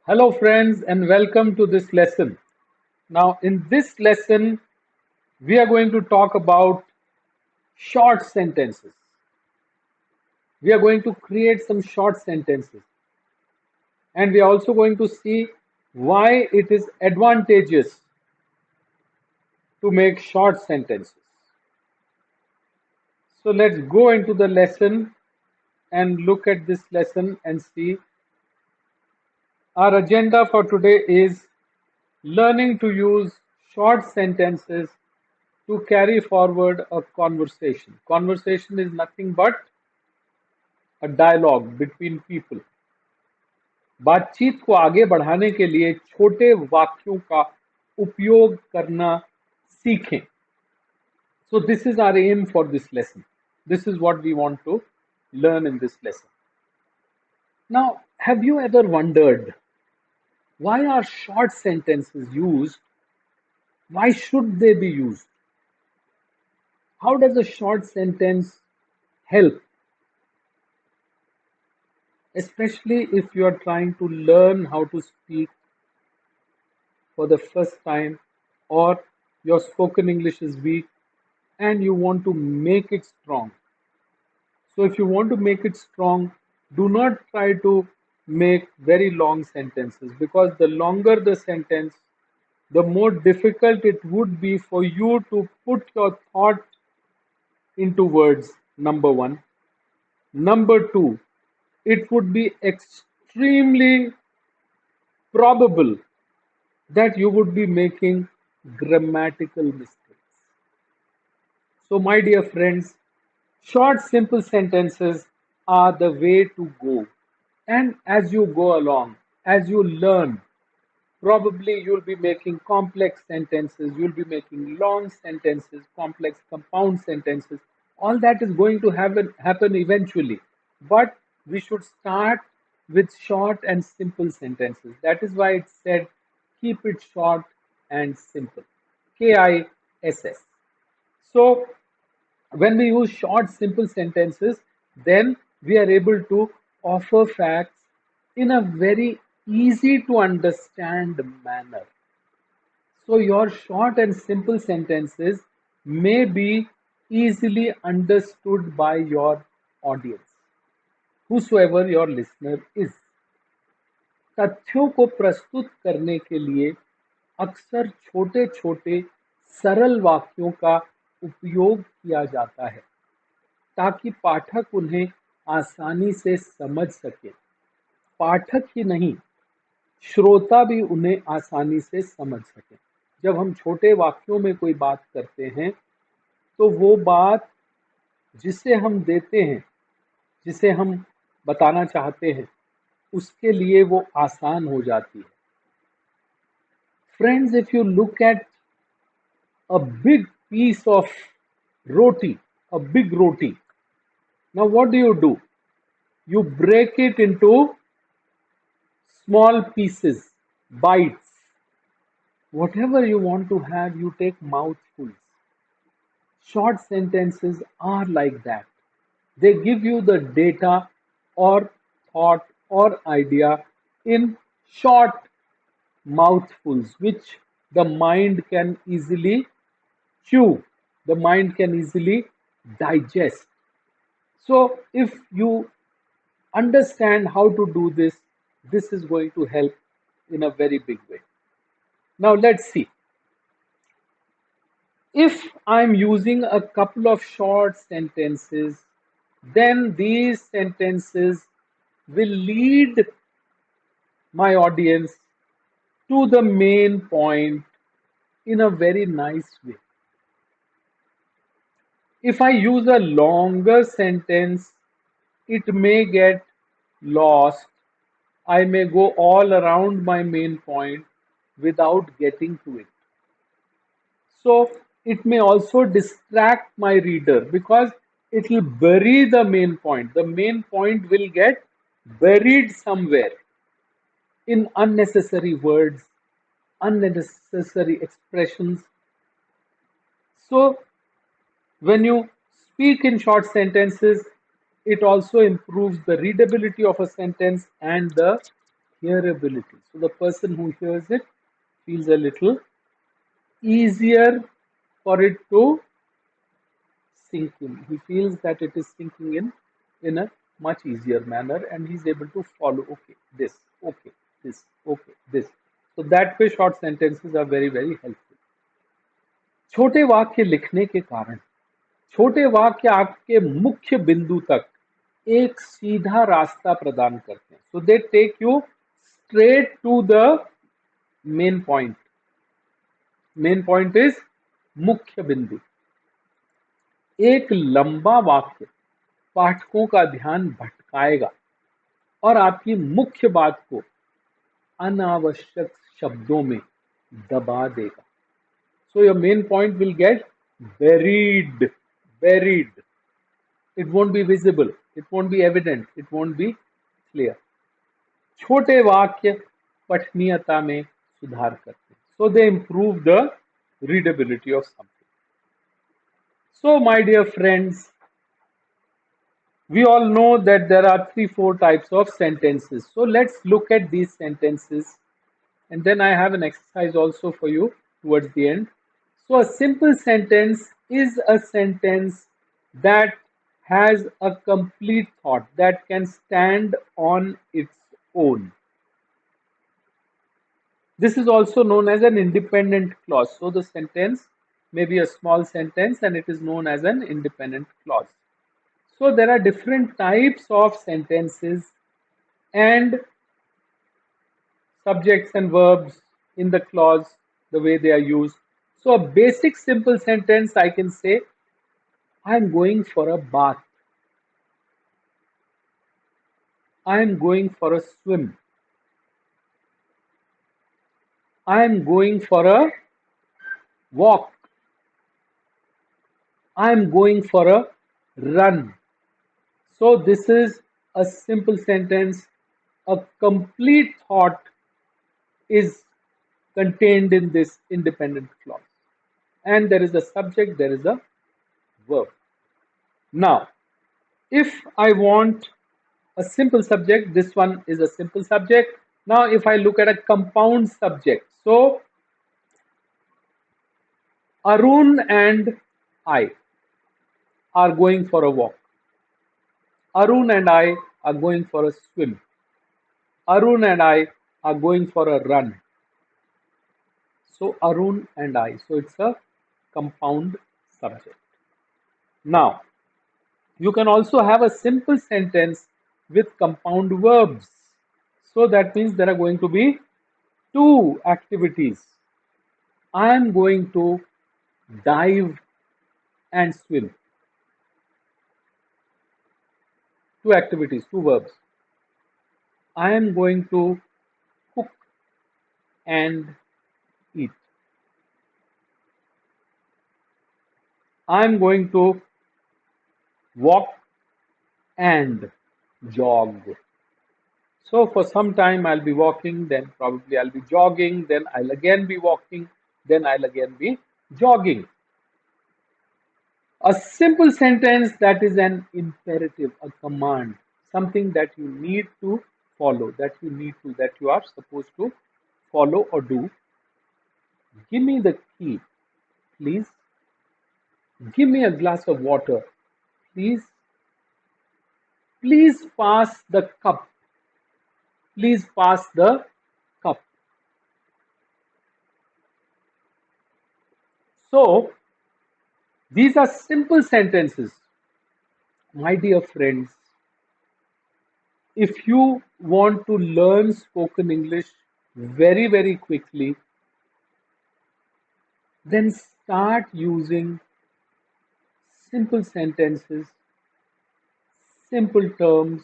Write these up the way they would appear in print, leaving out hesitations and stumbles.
Hello, friends, and welcome to this lesson. Now, in this lesson, we are going to talk about short sentences. We are going to create some short sentences, and we are also going to see why it is advantageous to make short sentences. So, let's go into the lesson and look at this lesson and see. Our agenda for today is learning to use short sentences to carry forward a conversation. Conversation is nothing but a dialogue between people. बातचीत को आगे बढ़ाने के लिए छोटे वाक्यों का उपयोग करना सीखें. So this is our aim for this lesson. This is what we want to learn in this lesson. Now, have you ever wondered why are short sentences used? Why should they be used? How does a short sentence help? Especially if you are trying to learn how to speak for the first time, or your spoken English is weak and you want to make it strong. So, if you want to make it strong, do not try to make very long sentences, because the longer the sentence, the more difficult it would be for you to put your thought into words. Number one. Number two, it would be extremely probable that you would be making grammatical mistakes. So, my dear friends, short, simple sentences are the way to go. And as you go along, as you learn, probably you'll be making complex sentences, you'll be making long sentences, complex compound sentences. All that is going to happen eventually. But we should start with short and simple sentences. That is why it said keep it short and simple. KISS. So, when we use short, simple sentences, then we are able to offer facts in a very easy to understand manner. So, your short and simple sentences may be easily understood by your audience, whosoever your listener is. तथ्यों को प्रस्तुत करने के लिए अक्सर छोटे छोटे सरल वाक्यों का उपयोग किया जाता है ताकि पाठक उन्हें आसानी से समझ सके. पाठक ही नहीं, श्रोता भी उन्हें आसानी से समझ सके. जब हम छोटे वाक्यों में कोई बात करते हैं तो वो बात जिसे हम देते हैं, जिसे हम बताना चाहते हैं, उसके लिए वो आसान हो जाती है. Friends, if you look at a big piece of roti, a big roti, now what do? You break it into small pieces, bites. Whatever you want to have, you take mouthfuls. Short sentences are like that. They give you the data or thought or idea in short mouthfuls, which the mind can easily chew, the mind can easily digest. So, if you understand how to do this, this is going to help in a very big way. Now, let's see. If I'm using a couple of short sentences, then these sentences will lead my audience to the main point in a very nice way. If I use a longer sentence, it may get lost. I may go all around my main point without getting to it. So it may also distract my reader because it will bury the main point. The main point will get buried somewhere in unnecessary words, unnecessary expressions. So when you speak in short sentences, it also improves the readability of a sentence and the hearability. So the person who hears it feels a little easier for it to sink in. He feels that it is sinking in a much easier manner, and he's able to follow. Okay, this, okay, this, okay, this. So that way, short sentences are very, very helpful. छोटे वाक्य लिखने के कारण छोटे वाक्य आपके मुख्य बिंदु तक एक सीधा रास्ता प्रदान करते हैं. So they take you straight to the main point. Main point is मुख्य बिंदु. एक लंबा वाक्य पाठकों का ध्यान भटकाएगा और आपकी मुख्य बात को अनावश्यक शब्दों में दबा देगा. So your main point will get buried. Buried. It won't be visible. It won't be evident. It won't be clear. छोटे वाक्य पठनीयता में सुधार करते हैं. So they improve the readability of something. So my dear friends, we all know that there are 3-4 types of sentences. So let's look at these sentences, and then I have an exercise also for you towards the end. So a simple sentence is a sentence that has a complete thought, that can stand on its own. This is also known as an independent clause. So the sentence may be a small sentence and it is known as an independent clause. So there are different types of sentences and subjects and verbs in the clause, the way they are used. So a basic simple sentence, I can say, I'm going for a bath. I'm going for a swim. I'm going for a walk. I'm going for a run. So this is a simple sentence. A complete thought is contained in this independent clause. And there is a subject, there is a verb. Now, if I want a simple subject, this one is a simple subject. Now, if I look at a compound subject, so Arun and I are going for a walk. Arun and I are going for a swim. Arun and I are going for a run. So Arun and I. So it's a compound subject. Now, you can also have a simple sentence with compound verbs. So that means there are going to be two activities. I am going to dive and swim. Two activities, two verbs. I am going to cook and eat. I am going to walk and jog. So for some time I'll be walking, then probably I'll be jogging, then I'll again be walking, then I'll again be jogging. A simple sentence that is an imperative, a command, something that you need to follow, that you are supposed to follow or do. Give me the key, please. Give me a glass of water, please. Please pass the cup. Please pass the cup. So, these are simple sentences. My dear friends, if you want to learn spoken English very, very quickly, then start using simple sentences, simple terms,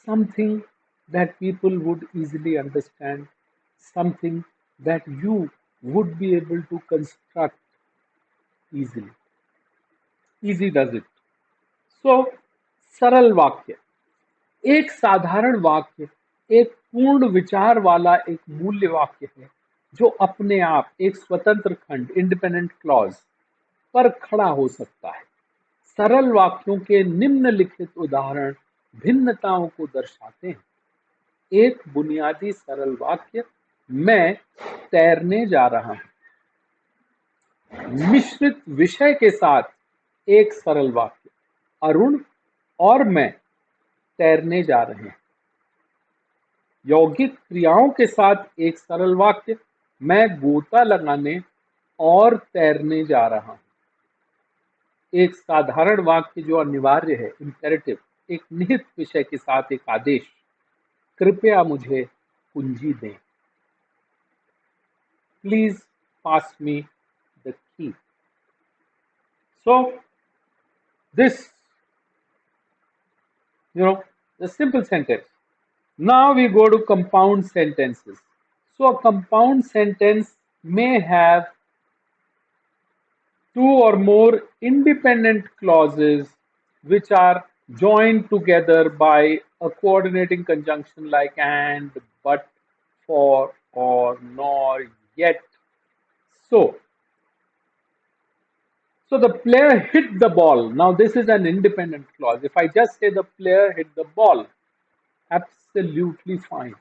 something that people would easily understand, something that you would be able to construct easily. Easy does it. So, सरल वाक्य, एक साधारण वाक्य एक पूर्ण विचार वाला एक मूल्य वाक्य है जो अपने आप एक स्वतंत्र खंड इंडिपेंडेंट क्लॉज पर खड़ा हो सकता है. सरल वाक्यों के निम्नलिखित उदाहरण भिन्नताओं को दर्शाते हैं. एक बुनियादी सरल वाक्य, मैं तैरने जा रहा हूं। मिश्रित विषय के साथ एक सरल वाक्य, अरुण और मैं तैरने जा रहे हैं। यौगिक क्रियाओं के साथ एक सरल वाक्य, मैं गोता लगाने और तैरने जा रहा हूं। एक साधारण वाक्य जो अनिवार्य है, इम्पेरेटिव, एक निहित विषय के साथ एक आदेश, कृपया मुझे कुंजी दें। Please pass me the key. So this, the simple sentence. Now we go to compound sentences. So a compound sentence may have two or more independent clauses which are joined together by a coordinating conjunction like and, but, for, or, nor, yet. So the player hit the ball. Now this is an independent clause. If I just say the player hit the ball, absolutely fine.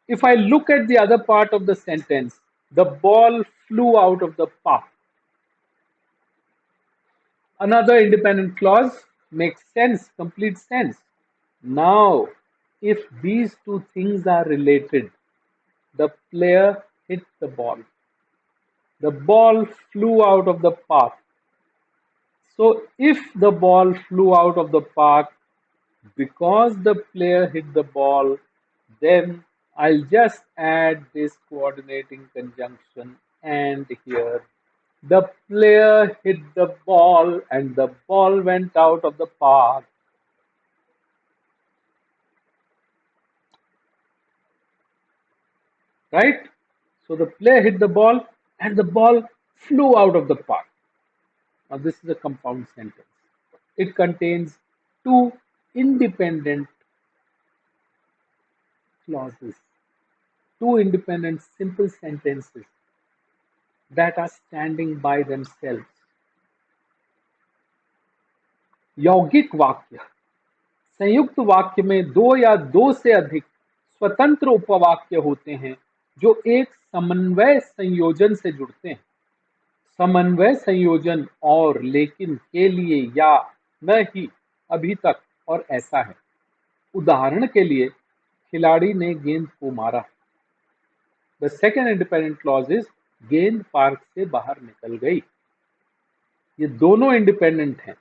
If I look at the other part of the sentence, the ball flew out of the park. Another independent clause makes sense, complete sense. Now, if these two things are related, the player hit the ball flew out of the park. So, if the ball flew out of the park because the player hit the ball, then I'll just add this coordinating conjunction and here. The player hit the ball and the ball went out of the park. Right? So the player hit the ball and the ball flew out of the park. Now this is a compound sentence. It contains two independent clauses, two independent simple sentences that are standing by themselves. यौगिक वाक्य, संयुक्त वाक्य में दो या दो से अधिक स्वतंत्र उपवाक्य होते हैं जो एक समन्वय संयोजन से जुड़ते हैं। समन्वय संयोजन और, लेकिन, के लिए, या, न ही, अभी तक और ऐसा है। उदाहरण के लिए, खिलाड़ी ने गेंद को मारा। The second independent clause is गेंद पार्क से बाहर निकल गई। ये दोनों इंडिपेंडेंट हैं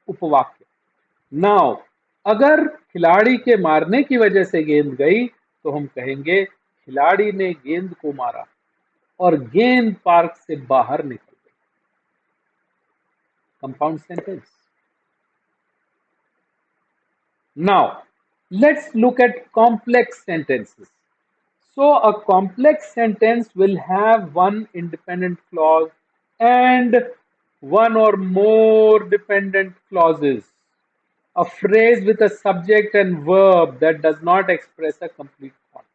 उपवाक्य। नाउ अगर खिलाड़ी के मारने की वजह से गेंद गई तो हम कहेंगे खिलाड़ी ने गेंद को मारा और गेंद पार्क से बाहर निकल गई। Compound sentence. Now, let's look at complex sentences. So, a complex sentence will have one independent clause and one or more dependent clauses. A phrase with a subject and verb that does not express a complete thought.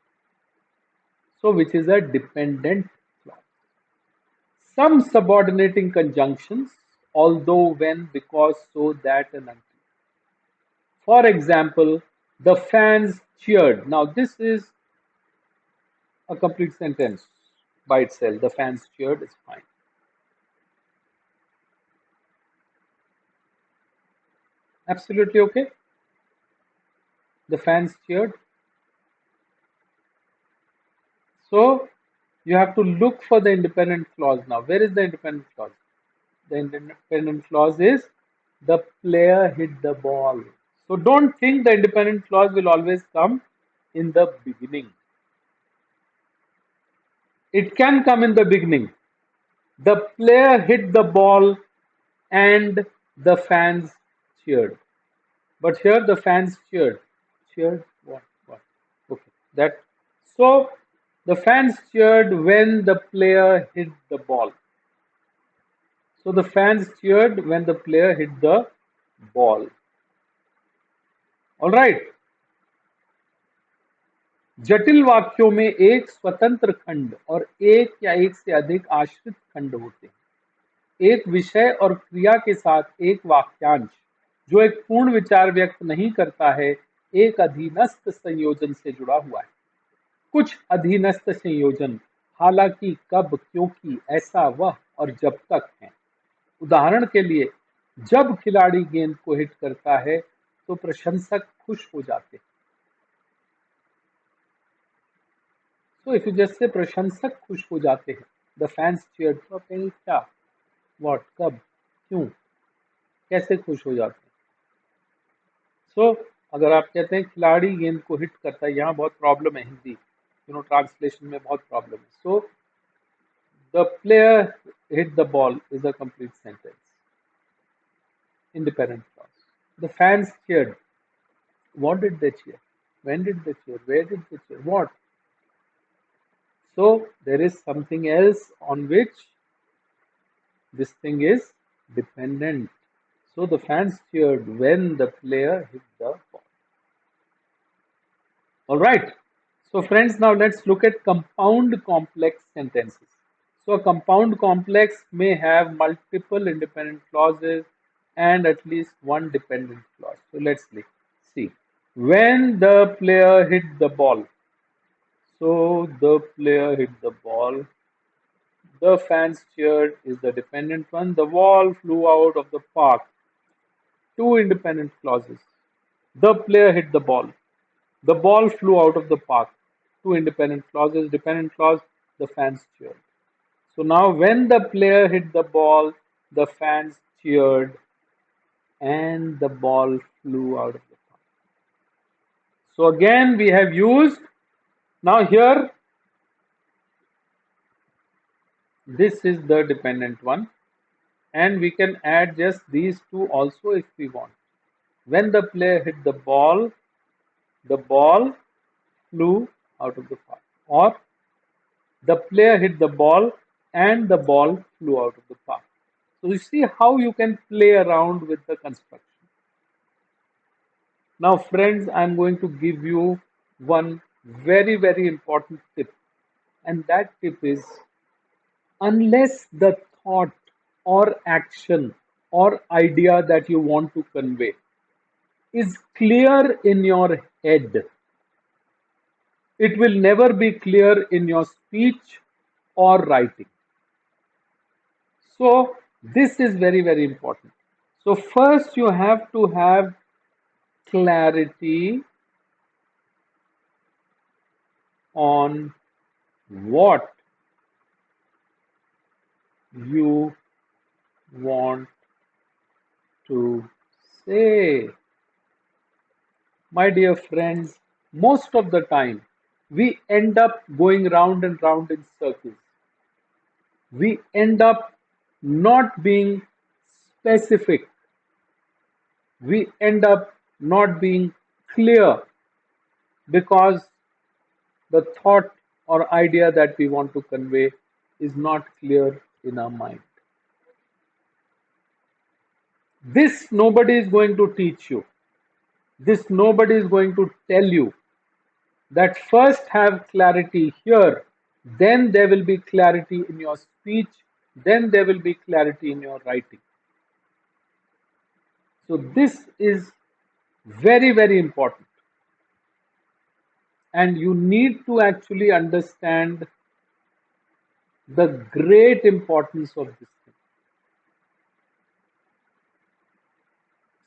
So, which is a dependent clause. Some subordinating conjunctions, although, when, because, so, that, and until. For example, the fans cheered. Now, this is a complete sentence by itself. The fans cheered is fine. Absolutely okay. The fans cheered. So, you have to look for the independent clause now. Where is the independent clause? The independent clause is the player hit the ball. So, don't think the independent clause will always come in the beginning. It can come in the beginning. The player hit the ball and the fans cheered. But here the fans cheered. Cheered what? What? Okay. That. So the fans cheered when the player hit the ball. So the fans cheered when the player hit the ball. All right. जटिल वाक्यों में एक स्वतंत्र खंड और एक या एक से अधिक आश्रित खंड होते हैं। एक विषय और क्रिया के साथ एक वाक्यांश जो एक पूर्ण विचार व्यक्त नहीं करता है एक अधीनस्थ संयोजन से जुड़ा हुआ है। कुछ अधीनस्थ संयोजन हालांकि, कब, क्योंकि, ऐसा, वह और जब तक हैं। उदाहरण के लिए, जब खिलाड़ी गेंद को हिट करता है तो प्रशंसक खुश हो जाते हैं। तो इफ यू जस्ट से प्रशंसक खुश हो जाते हैं, द फैंस चीयर्ड, तो आप कहेंगे क्या, व्हाट, कब, क्यों, कैसे खुश हो जाते हैं। सो अगर आप कहते हैं खिलाड़ी गेंद को हिट करता है, यहाँ बहुत प्रॉब्लम है, हिंदी ट्रांसलेशन में बहुत प्रॉब्लम है। So the player hit the ball is a complete sentence, independent clause. The fans cheered. What did they cheer? When did they cheer? Where did they cheer? What? So there is something else on which this thing is dependent. So the fans cheered when the player hit the ball. All right. So friends, now let's look at compound complex sentences. So a compound complex may have multiple independent clauses and at least one dependent clause. So let's see. When the player hit the ball, so the player hit the ball, the fans cheered is the dependent one. The ball flew out of the park, two independent clauses. The player hit the ball. The ball flew out of the park, two independent clauses. Dependent clause, the fans cheered. So now when the player hit the ball, the fans cheered and the ball flew out of the park. So again we have used, now here this is the dependent one, and we can add just these two also if we want. When the player hit the ball flew out of the park, or the player hit the ball and the ball flew out of the park. So you see how you can play around with the construction. Now friends, I'm going to give you one very important tip, and that tip is, unless the thought or action or idea that you want to convey is clear in your head, it will never be clear in your speech or writing. So this is very important. So first you have to have clarity on what you want to say. My dear friends, most of the time we end up going round and round in circles. We end up not being specific. We end up not being clear because the thought or idea that we want to convey is not clear in our mind. This nobody is going to teach you. This nobody is going to tell you that first have clarity here, then there will be clarity in your speech, then there will be clarity in your writing. So this is very important, and you need to actually understand the great importance of this thing.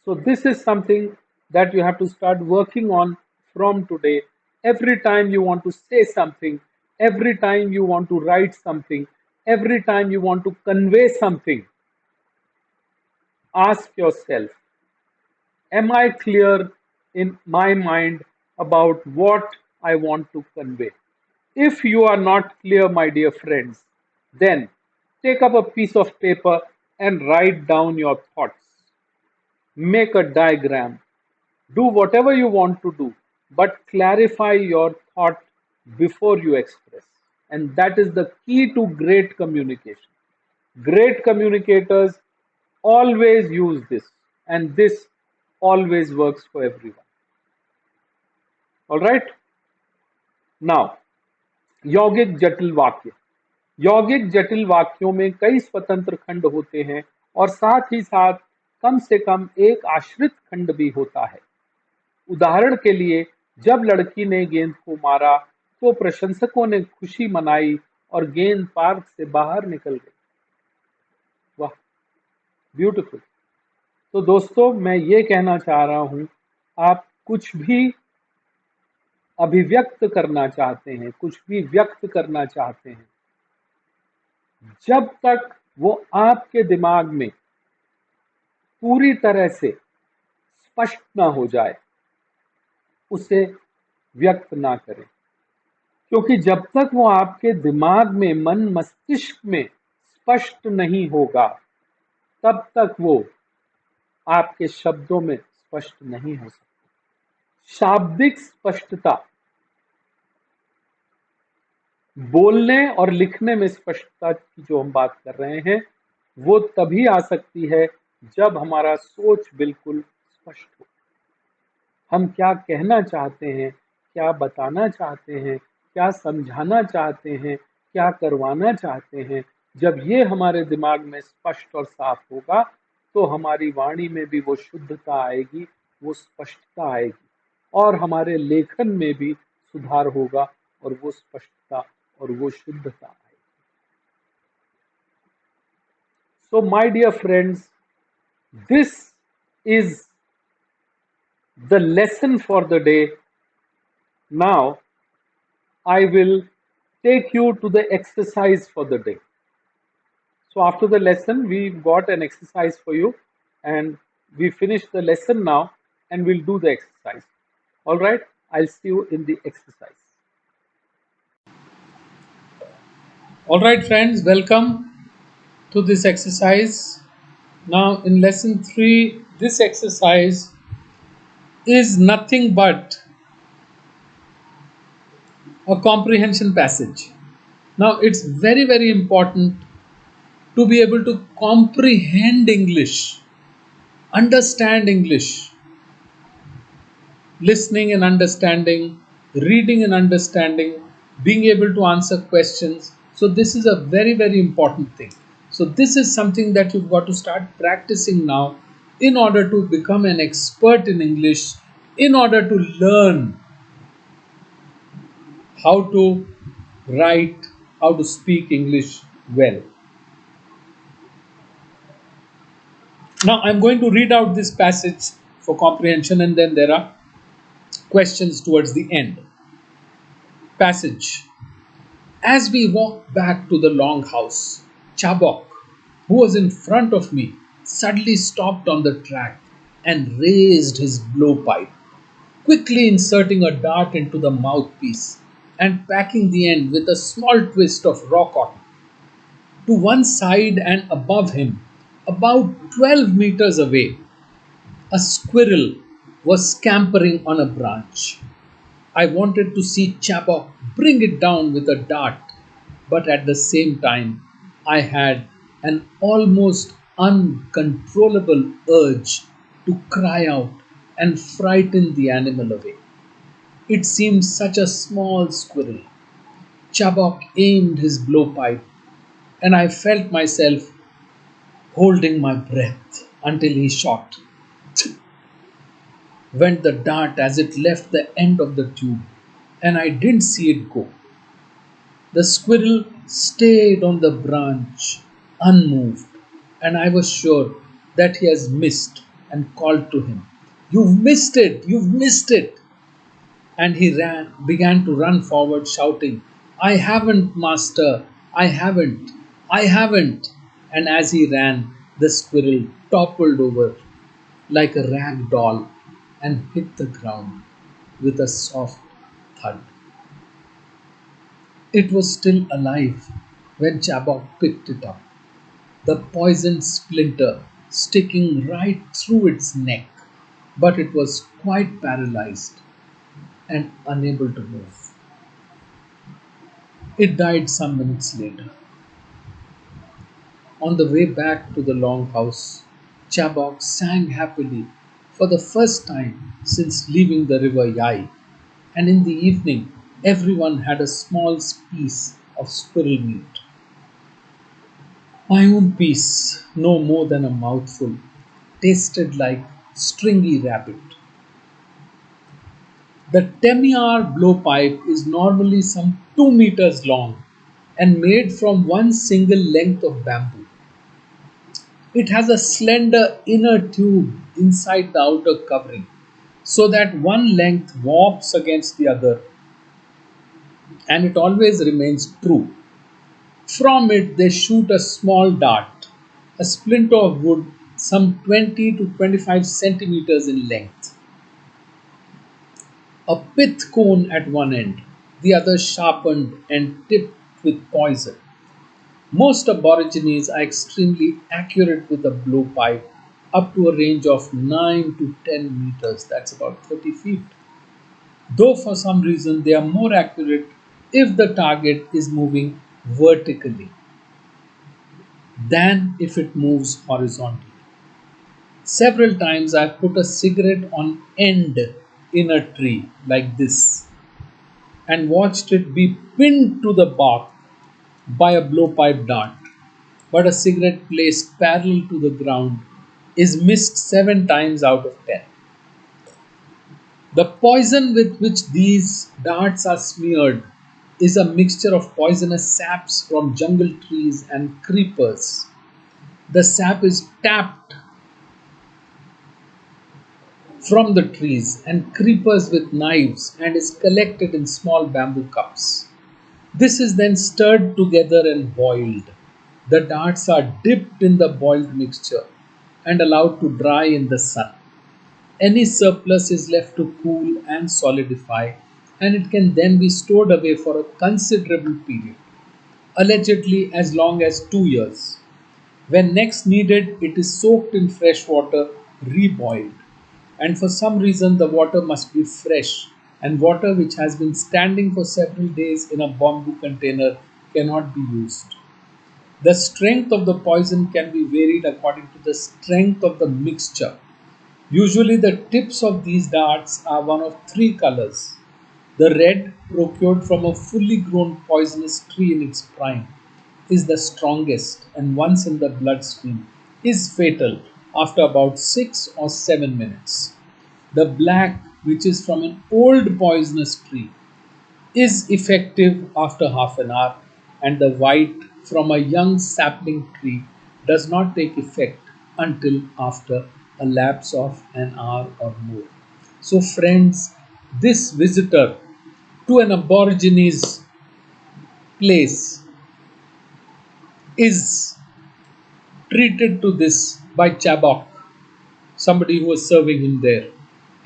So this is something that you have to start working on from today. Every time you want to say something, every time you want to write something, every time you want to convey something, ask yourself, am I clear in my mind about what I want to convey? If you are not clear, my dear friends, then take up a piece of paper and write down your thoughts. Make a diagram. Do whatever you want to do, but clarify your thought before you express. And that is the key to great communication. Great communicators always use this, and this always works for everyone. All right? Now, यौगिक जटिल वाक्य। यौगिक जटिल वाक्यों में कई स्वतंत्र खंड होते हैं और साथ ही साथ कम से कम एक आश्रित खंड भी होता है। उदाहरण के लिए, जब लड़की ने गेंद को मारा तो प्रशंसकों ने खुशी मनाई और गेंद पार्क से बाहर निकल गई। वाह, ब्यूटीफुल। तो दोस्तों, मैं ये कहना चाह रहा हूं, आप कुछ भी अभिव्यक्त करना चाहते हैं, कुछ भी व्यक्त करना चाहते हैं, जब तक वो आपके दिमाग में पूरी तरह से स्पष्ट ना हो जाए, उसे व्यक्त ना करें। क्योंकि जब तक वो आपके दिमाग में, मन मस्तिष्क में स्पष्ट नहीं होगा, तब तक वो आपके शब्दों में स्पष्ट नहीं हो सकता। शाब्दिक स्पष्टता, बोलने और लिखने में स्पष्टता की जो हम बात कर रहे हैं, वो तभी आ सकती है जब हमारा सोच बिल्कुल स्पष्ट हो। हम क्या कहना चाहते हैं, क्या बताना चाहते हैं, क्या समझाना चाहते हैं, क्या करवाना चाहते हैं, जब ये हमारे दिमाग में स्पष्ट और साफ होगा, तो हमारी वाणी में भी वो शुद्धता आएगी, वो स्पष्टता आएगी, और हमारे लेखन में भी सुधार होगा, और वो स्पष्टता और वो शुद्धता आएगी। So, my dear friends, this is the lesson for the day. Now, I will take you to the exercise for the day. So, after the lesson, we've got an exercise for you, and we finish the lesson now, and we'll do the exercise. All right, I'll see you in the exercise. All right, friends, welcome to this exercise. Now, in lesson 3, this exercise is nothing but a comprehension passage. Now, it's very, very important to be able to comprehend English, understand English, listening and understanding, reading and understanding, being able to answer questions. So, this is a very, very important thing. So, this is something that you've got to start practicing now in order to become an expert in English, in order to learn how to write, how to speak English well. Now, I'm going to read out this passage for comprehension, and then there are questions towards the end. Passage. As we walked back to the long house, Chabok, who was in front of me, suddenly stopped on the track and raised his blowpipe, quickly inserting a dart into the mouthpiece and packing the end with a small twist of raw cotton. To one side and above him, about 12 meters away, a squirrel was scampering on a branch. I wanted to see Chabok bring it down with a dart, but at the same time, I had an almost uncontrollable urge to cry out and frighten the animal away. It seemed such a small squirrel. Chabok aimed his blowpipe, and I felt myself holding my breath until he shot. Went the dart as it left the end of the tube, and I didn't see it go. The squirrel stayed on the branch, unmoved, and I was sure that he has missed, and called to him, "You've missed it! You've missed it!" And he began to run forward, shouting, "I haven't, master! I haven't! I haven't!" And as he ran, the squirrel toppled over like a rag doll and hit the ground with a soft thud. It was still alive when Chabok picked it up, the poisoned splinter sticking right through its neck, but it was quite paralyzed and unable to move. It died some minutes later. On the way back to the long house, Chabok sang happily for the first time since leaving the river Yai, and in the evening everyone had a small piece of squirrel meat. My own piece, no more than a mouthful, tasted like stringy rabbit. The Temyar blowpipe is normally some 2 meters long and made from one single length of bamboo. It has a slender inner tube inside the outer covering so that one length warps against the other and it always remains true. From it, they shoot a small dart, a splinter of wood some 20 to 25 centimeters in length, a pith cone at one end, the other sharpened and tipped with poison. Most Aborigines are extremely accurate with a blowpipe up to a range of 9 to 10 meters, that's about 30 feet. Though for some reason they are more accurate if the target is moving vertically than if it moves horizontally. Several times I've put a cigarette on end in a tree like this and watched it be pinned to the bark by a blowpipe dart, but a cigarette placed parallel to the ground is missed 7 times out of 10. The poison with which these darts are smeared is a mixture of poisonous saps from jungle trees and creepers. The sap is tapped from the trees and creepers with knives and is collected in small bamboo cups. This is then stirred together and boiled. The darts are dipped in the boiled mixture and allowed to dry in the sun. Any surplus is left to cool and solidify, and it can then be stored away for a considerable period, allegedly as long as 2 years. When next needed, it is soaked in fresh water, reboiled. And for some reason, the water must be fresh, and water which has been standing for several days in a bamboo container cannot be used. The strength of the poison can be varied according to the strength of the mixture. Usually, the tips of these darts are one of three colors. The red, procured from a fully grown poisonous tree in its prime, is the strongest and once in the bloodstream is fatal after about 6 or 7 minutes. The black, which is from an old poisonous tree, is effective after half an hour, and the white from a young sapling tree does not take effect until after a lapse of an hour or more. So, friends, this visitor to an Aborigines place is treated to this by Chabok, somebody who was serving him there,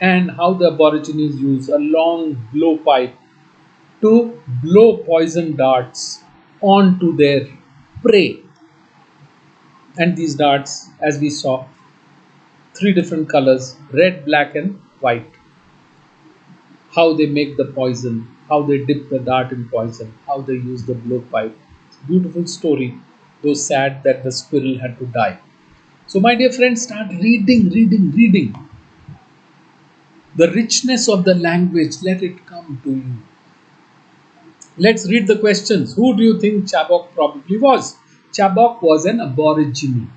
and how the Aborigines use a long blowpipe to blow poison darts onto their prey. And these darts, as we saw, three different colors: red, black, and white. How they make the poison, how they dip the dart in poison, how they use the blowpipe. It's a beautiful story, though sad that the squirrel had to die. So, my dear friends, start reading, reading, reading. The richness of the language, let it come to you. Let's read the questions. Who do you think Chabok probably was? Chabok was an Aborigine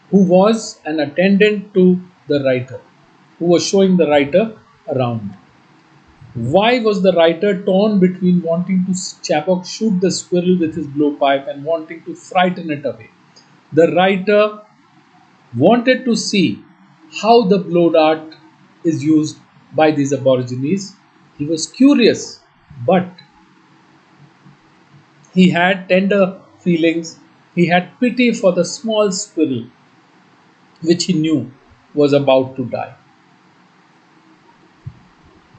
who was an attendant to the writer, who was showing the writer around. Why was the writer torn between wanting to Chabok shoot the squirrel with his blowpipe and wanting to frighten it away? The writer wanted to see how the blow dart is used by these Aborigines. He was curious, but he had tender feelings. He had pity for the small squirrel, which he knew was about to die.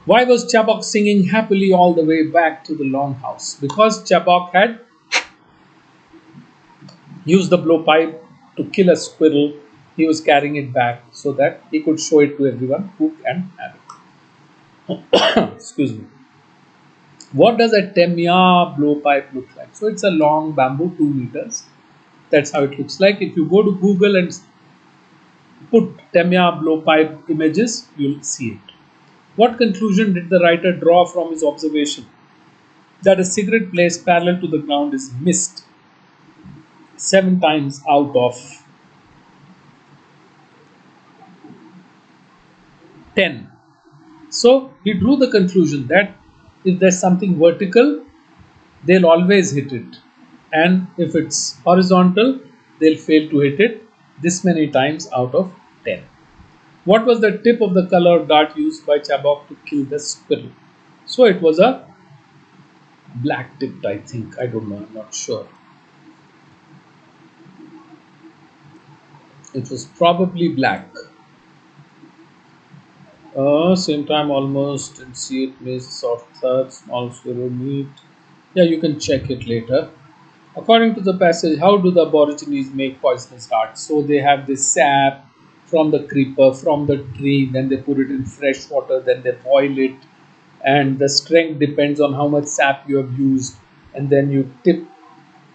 Why was Chabok singing happily all the way back to the longhouse? Because Chabok had used the blowpipe to kill a squirrel. He was carrying it back so that he could show it to everyone who can have it. Excuse me. What does a Temya blowpipe look like? So it's a long bamboo, 2 meters. That's how it looks like. If you go to Google and put Temya blowpipe images, you'll see it. What conclusion did the writer draw from his observation? That a cigarette placed parallel to the ground is missed 7 times out of 10. So he drew the conclusion that if there's something vertical, they'll always hit it, and if it's horizontal, they'll fail to hit it this many times out of 10. What was the tip of the colored dart used by Chabok to kill the squirrel? So it was a black tipped, I think. I don't know, I'm not sure. It was probably black. Same time almost, and see it miss soft thud, small squirrel meat. Yeah, you can check it later. According to the passage, how do the Aborigines make poisonous darts? So they have this sap from the creeper, from the tree, then they put it in fresh water, then they boil it, and the strength depends on how much sap you have used, and then you tip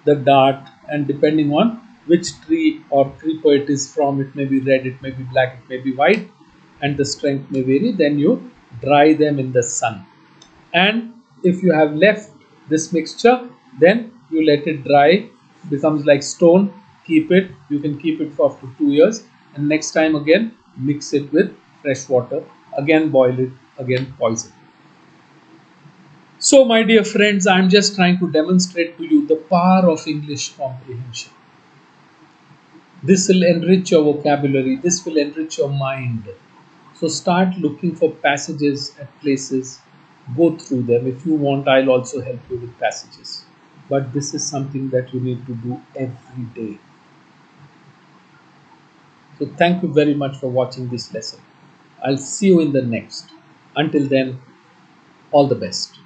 the dart, and depending on which tree or creeper it is from, it may be red, it may be black, it may be white, and the strength may vary. Then you dry them in the sun, and if you have left this mixture, then you let it dry, becomes like stone, keep it, you can keep it for up to 2 years, and next time again mix it with fresh water, again boil it, again poison. So my dear friends, I'm just trying to demonstrate to you the power of English comprehension. This will enrich your vocabulary, this will enrich your mind. So start looking for passages at places, go through them. If you want, I'll also help you with passages. But this is something that you need to do every day. So thank you very much for watching this lesson. I'll see you in the next. Until then, all the best.